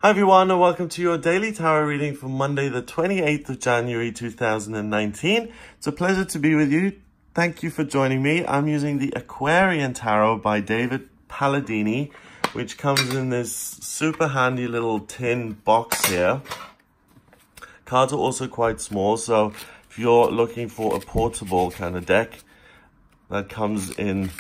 Hi everyone, and welcome to your daily tarot reading for Monday the 28th of January 2019. It's a pleasure to be with you. Thank you for joining me. I'm using the Aquarian Tarot by David Palladini, which comes in this super handy little tin box here. Cards are also quite small, so if you're looking for a portable kind of deck that comes in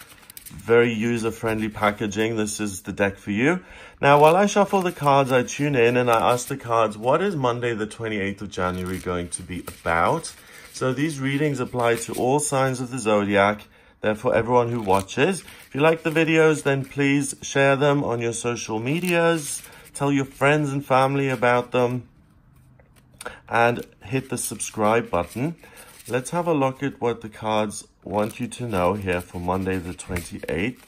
very user-friendly packaging, this is the deck for you. Now, while I shuffle the cards, I tune in and I ask the cards, what is Monday the 28th of January going to be about? So these readings apply to all signs of the zodiac. They're for everyone who watches. If you like the videos, then please share them on your social medias. Tell your friends and family about them. And hit the subscribe button. Let's have a look at what the cards want you to know here for Monday the 28th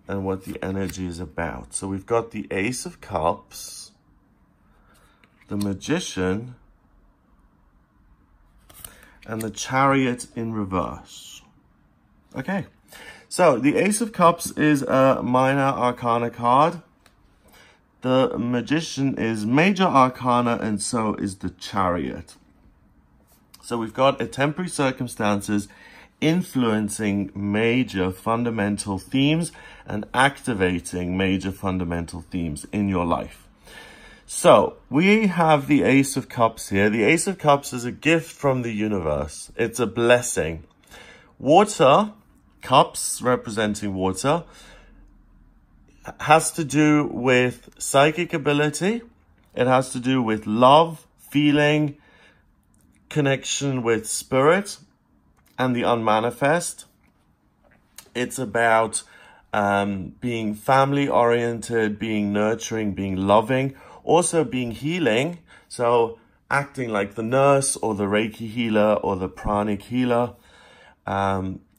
and what the energy is about. So we've got the Ace of Cups, the Magician, and the Chariot in reverse. Okay, so the Ace of Cups is a minor arcana card. The Magician is major arcana, and so is the Chariot. So we've got a temporary circumstances influencing major fundamental themes and activating major fundamental themes in your life. So we have the Ace of Cups here. The Ace of Cups is a gift from the universe. It's a blessing. Water, cups representing water, has to do with psychic ability. It has to do with love, feeling, connection with spirit and the unmanifest. It's about being family oriented, being nurturing, being loving, also being healing. So acting like the nurse or the Reiki healer or the pranic healer,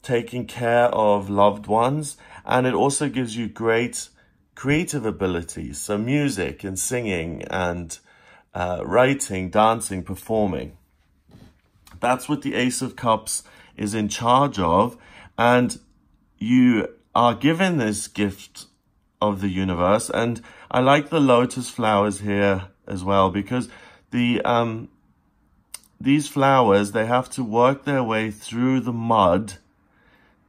taking care of loved ones. And it also gives you great creative abilities. So music and singing and writing, dancing, performing. That's what the Ace of Cups is in charge of. And you are given this gift of the universe. And I like the lotus flowers here as well, because these flowers, they have to work their way through the mud,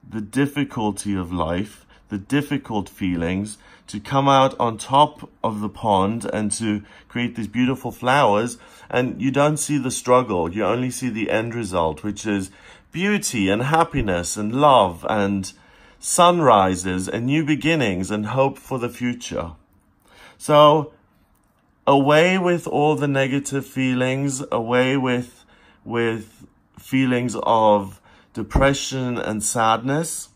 the difficulty of life, the difficult feelings, to come out on top of the pond and to create these beautiful flowers. And you don't see the struggle. You only see the end result, which is beauty and happiness and love and sunrises and new beginnings and hope for the future. So away with all the negative feelings, away with feelings of depression and sadness.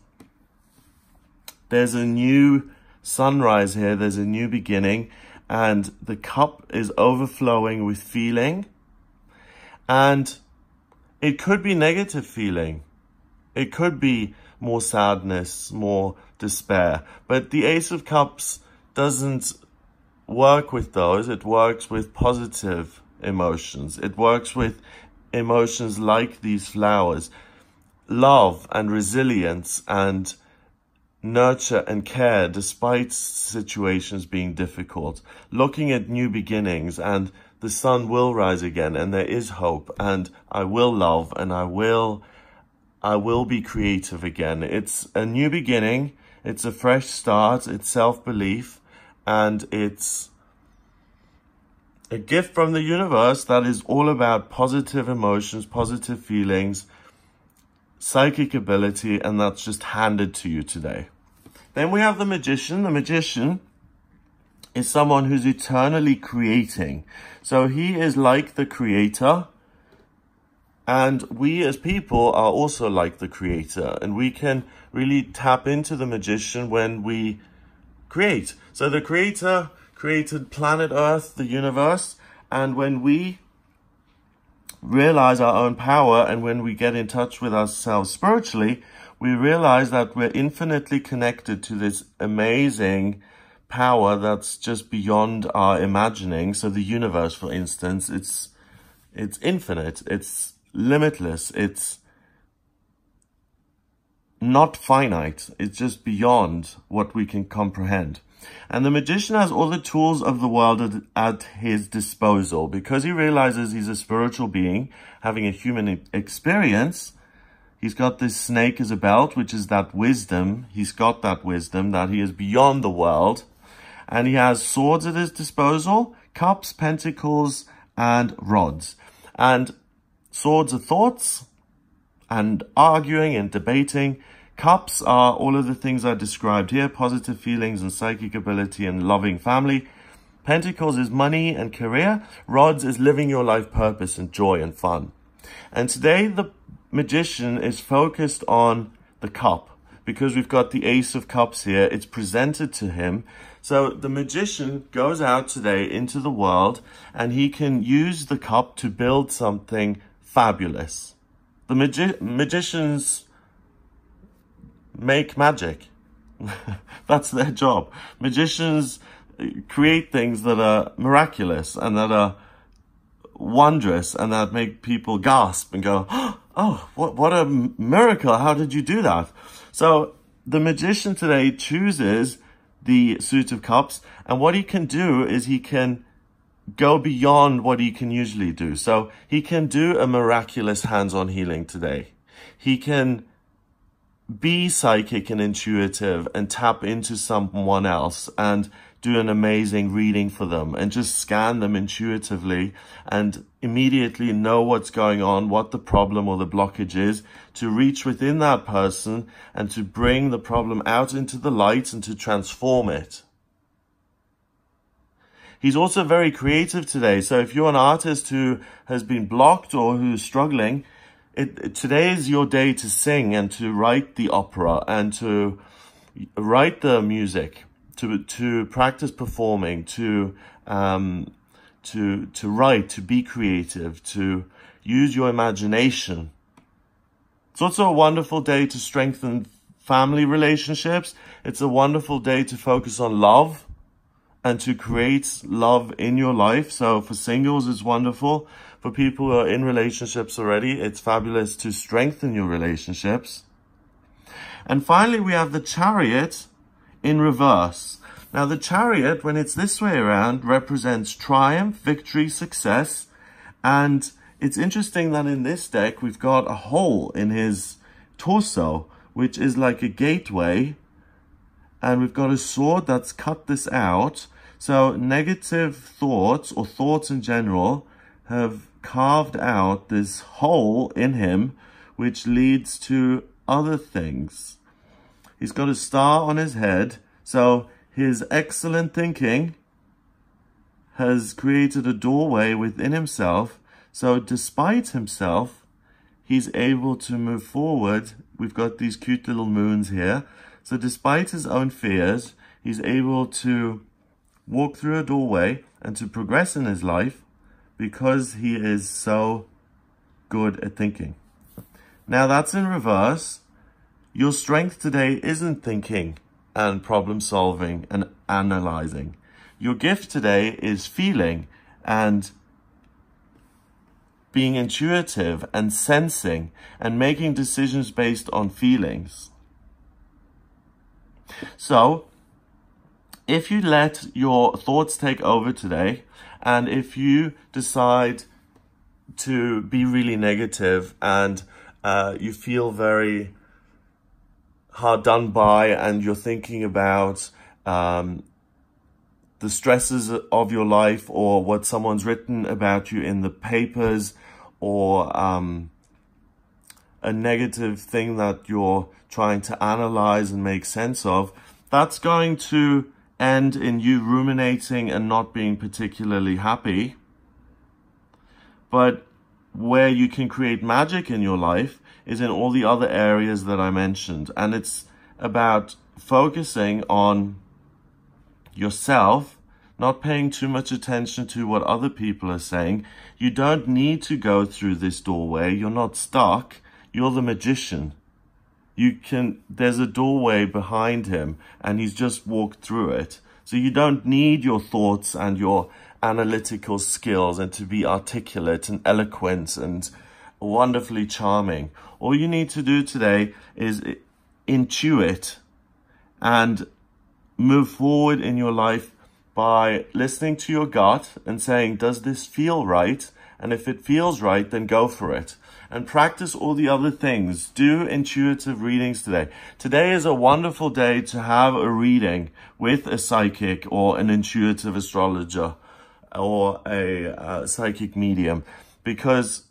There's a new sunrise here, there's a new beginning, and the cup is overflowing with feeling. And it could be negative feeling. It could be more sadness, more despair. But the Ace of Cups doesn't work with those. It works with positive emotions. It works with emotions like these flowers. Love and resilience and nurture and care despite situations being difficult, looking at new beginnings, and the sun will rise again, and there is hope, and I will love, and I will be creative again. It's a new beginning, it's a fresh start, it's self-belief, and it's a gift from the universe that is all about positive emotions, positive feelings, psychic ability, and that's just handed to you today. Then we have the Magician. The Magician is someone who's eternally creating. So he is like the creator. And we as people are also like the creator. And we can really tap into the Magician when we create. So the creator created planet Earth, the universe. And when we realize our own power and when we get in touch with ourselves spiritually, we realize that we're infinitely connected to this amazing power that's just beyond our imagining. So the universe, for instance, it's infinite, it's limitless, it's not finite, it's just beyond what we can comprehend. And the magician has all the tools of the world at his disposal because he realizes he's a spiritual being having a human experience. He's got this snake as a belt, which is that wisdom. He's got that wisdom that he is beyond the world. And he has swords at his disposal, cups, pentacles, and rods. And swords are thoughts and arguing and debating. Cups are all of the things I described here, positive feelings and psychic ability and loving family. Pentacles is money and career. Rods is living your life purpose and joy and fun. And today the magician is focused on the cup because we've got the Ace of Cups here. It's presented to him. So the magician goes out today into the world and he can use the cup to build something fabulous. The magicians make magic. That's their job. Magicians create things that are miraculous and that are wondrous and that make people gasp and go, oh, what a miracle. How did you do that? So the magician today chooses the Suit of Cups, and what he can do is he can go beyond what he can usually do. So he can do a miraculous hands-on healing today. He can be psychic and intuitive and tap into someone else and do an amazing reading for them and just scan them intuitively and immediately know what's going on, what the problem or the blockage is, to reach within that person and to bring the problem out into the light and to transform it. He's also very creative today. So if you're an artist who has been blocked or who's struggling, today is your day to sing and to write the opera and to write the music, to practice performing, to write, to be creative, to use your imagination. It's also a wonderful day to strengthen family relationships. It's a wonderful day to focus on love and to create love in your life. So for singles, it's wonderful. For people who are in relationships already, it's fabulous to strengthen your relationships. And finally, we have the Chariot in reverse. Now, the Chariot, when it's this way around, represents triumph, victory, success. And it's interesting that in this deck, we've got a hole in his torso, which is like a gateway. And we've got a sword that's cut this out. So negative thoughts, or thoughts in general, have carved out this hole in him, which leads to other things. He's got a star on his head. So his excellent thinking has created a doorway within himself. So despite himself, he's able to move forward. We've got these cute little moons here. So despite his own fears, he's able to walk through a doorway and to progress in his life because he is so good at thinking. Now that's in reverse. Your strength today isn't thinking and problem solving and analyzing. Your gift today is feeling and being intuitive and sensing and making decisions based on feelings. So if you let your thoughts take over today, and if you decide to be really negative and you feel very hard done by and you're thinking about the stresses of your life or what someone's written about you in the papers or a negative thing that you're trying to analyze and make sense of, that's going to end in you ruminating and not being particularly happy. But where you can create magic in your life is in all the other areas that I mentioned. And it's about focusing on yourself, not paying too much attention to what other people are saying. You don't need to go through this doorway. You're not stuck. You're the magician. There's a doorway behind him and he's just walked through it. So you don't need your thoughts and your analytical skills and to be articulate and eloquent and wonderfully charming. All you need to do today is intuit and move forward in your life by listening to your gut and saying, does this feel right? And if it feels right, then go for it. And practice all the other things. Do intuitive readings today. Today is a wonderful day to have a reading with a psychic or an intuitive astrologer or a psychic medium. Because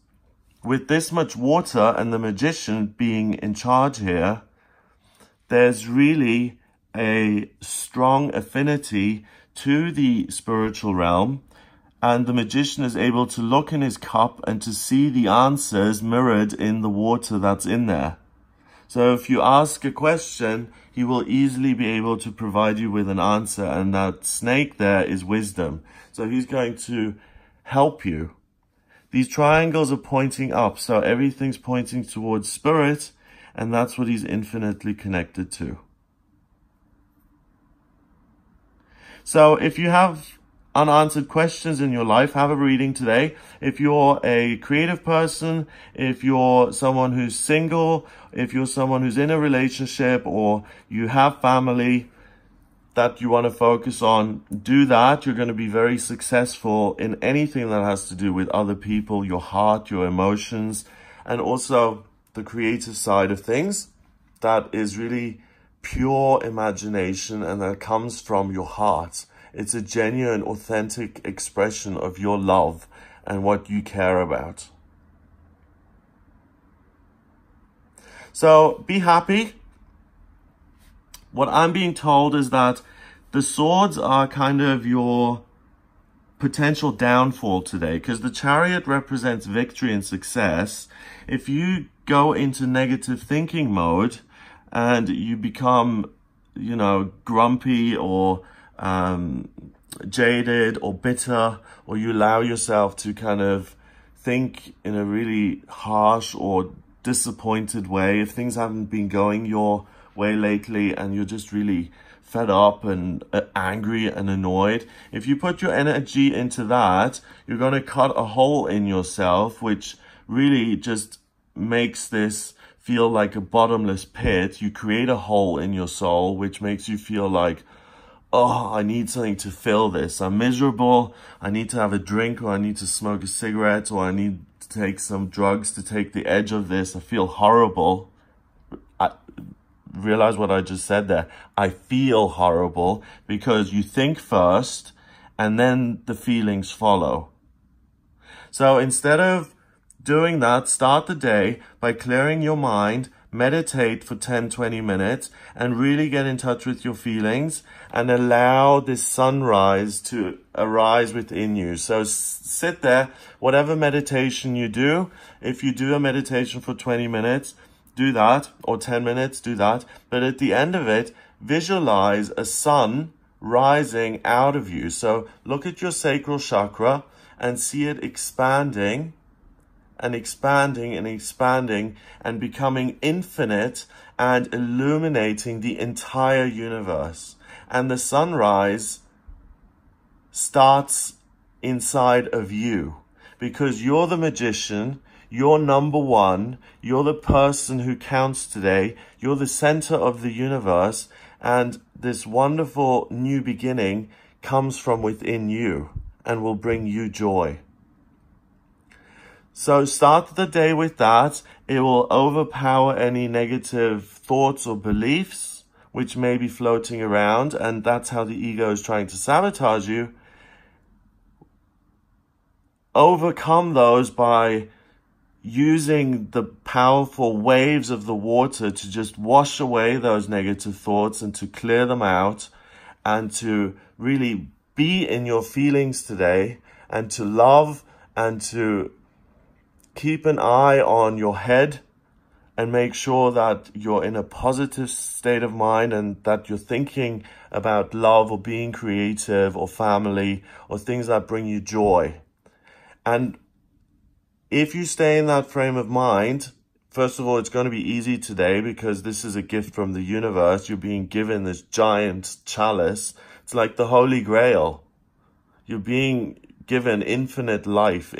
with this much water and the magician being in charge here, there's really a strong affinity to the spiritual realm, and the magician is able to look in his cup and to see the answers mirrored in the water that's in there. So if you ask a question, he will easily be able to provide you with an answer, and that snake there is wisdom. So he's going to help you. These triangles are pointing up, so everything's pointing towards spirit, and that's what he's infinitely connected to. So if you have unanswered questions in your life, have a reading today. If you're a creative person, if you're someone who's single, if you're someone who's in a relationship, or you have family that you want to focus on, do that. You're going to be very successful in anything that has to do with other people, your heart, your emotions, and also the creative side of things. That is really pure imagination, and that comes from your heart. It's a genuine, authentic expression of your love and what you care about. So be happy. What I'm being told is that the swords are kind of your potential downfall today, because the chariot represents victory and success. If you go into negative thinking mode and you become, grumpy or jaded or bitter, or you allow yourself to kind of think in a really harsh or disappointed way, if things haven't been going your way lately and you're just really fed up and angry and annoyed, if you put your energy into that, you're going to cut a hole in yourself, which really just makes this feel like a bottomless pit. You create a hole in your soul, which makes you feel like, oh, I need something to fill this. I'm miserable. I need to have a drink, or I need to smoke a cigarette, or I need to take some drugs to take the edge of this. I feel horrible. Realize what I just said there. I feel horrible, because you think first and then the feelings follow. So instead of doing that, start the day by clearing your mind, meditate for 10-20 minutes, and really get in touch with your feelings and allow this sunrise to arise within you. So sit there, whatever meditation you do. If you do a meditation for 20 minutes, do that, or 10 minutes, do that. But at the end of it, visualize a sun rising out of you. So look at your sacral chakra and see it expanding and expanding and expanding and becoming infinite and illuminating the entire universe. And the sunrise starts inside of you, because you're the magician, you're number one, you're the person who counts today, you're the center of the universe, and this wonderful new beginning comes from within you and will bring you joy. So start the day with that. It will overpower any negative thoughts or beliefs which may be floating around, and that's how the ego is trying to sabotage you. Overcome those by using the powerful waves of the water to just wash away those negative thoughts and to clear them out, and to really be in your feelings today, and to love, and to keep an eye on your head and make sure that you're in a positive state of mind, and that you're thinking about love or being creative or family or things that bring you joy. And if you stay in that frame of mind, first of all, it's going to be easy today, because this is a gift from the universe. You're being given this giant chalice. It's like the Holy Grail. You're being given infinite life,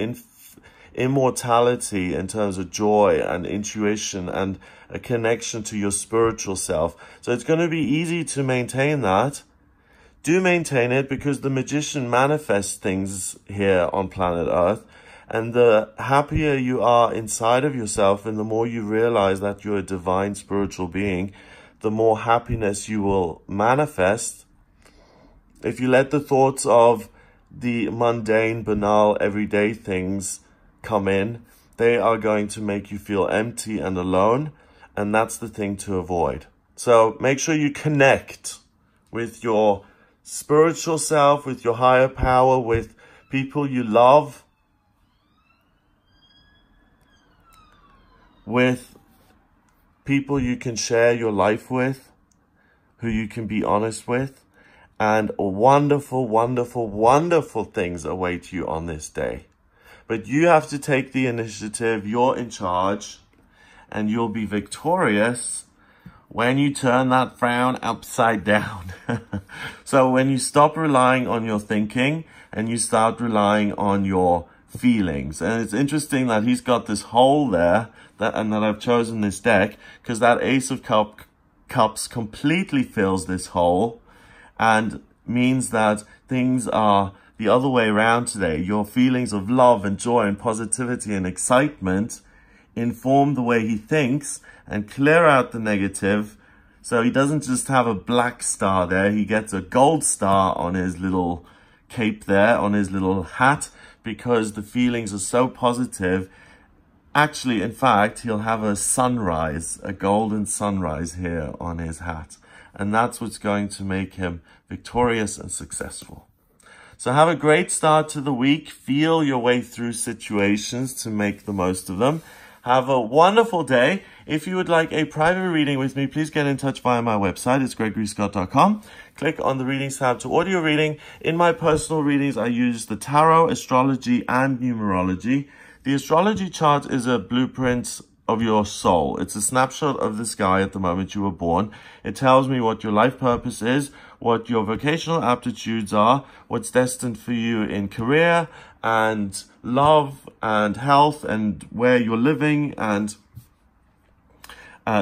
immortality in terms of joy and intuition and a connection to your spiritual self. So it's going to be easy to maintain that. do maintain it, because the magician manifests things here on planet Earth. And the happier you are inside of yourself, and the more you realize that you're a divine spiritual being, the more happiness you will manifest. If you let the thoughts of the mundane, banal, everyday things come in, they are going to make you feel empty and alone. And that's the thing to avoid. So make sure you connect with your spiritual self, with your higher power, with people you love, with people you can share your life with, who you can be honest with, and wonderful, wonderful, wonderful things await you on this day. But you have to take the initiative. You're in charge, and you'll be victorious when you turn that frown upside down. So when you stop relying on your thinking and you start relying on your feelings. And it's interesting that he's got this hole there, and that I've chosen this deck, because that Ace of Cups completely fills this hole, and means that things are the other way around today. Your feelings of love and joy and positivity and excitement inform the way he thinks and clear out the negative. So he doesn't just have a black star there, he gets a gold star on his little cape there, on his little hat, because the feelings are so positive. Actually, in fact, he'll have a sunrise, a golden sunrise here on his hat. And that's what's going to make him victorious and successful. So have a great start to the week. Feel your way through situations to make the most of them. Have a wonderful day. If you would like a private reading with me, please get in touch via my website. It's gregoryscott.com. Click on the readings tab to audio reading. In my personal readings, I use the tarot, astrology, and numerology. The astrology chart is a blueprint of your soul. It's a snapshot of the sky at the moment you were born. It tells me what your life purpose is, what your vocational aptitudes are, what's destined for you in career and love and health, and where you're living, and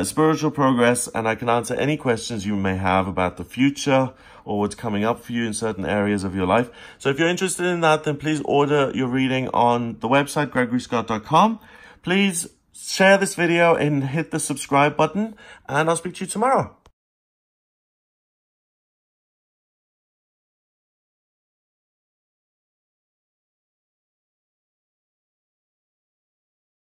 spiritual progress. And I can answer any questions you may have about the future or what's coming up for you in certain areas of your life. So if you're interested in that, then please order your reading on the website, gregoryscott.com. Please share this video and hit the subscribe button, and I'll speak to you tomorrow.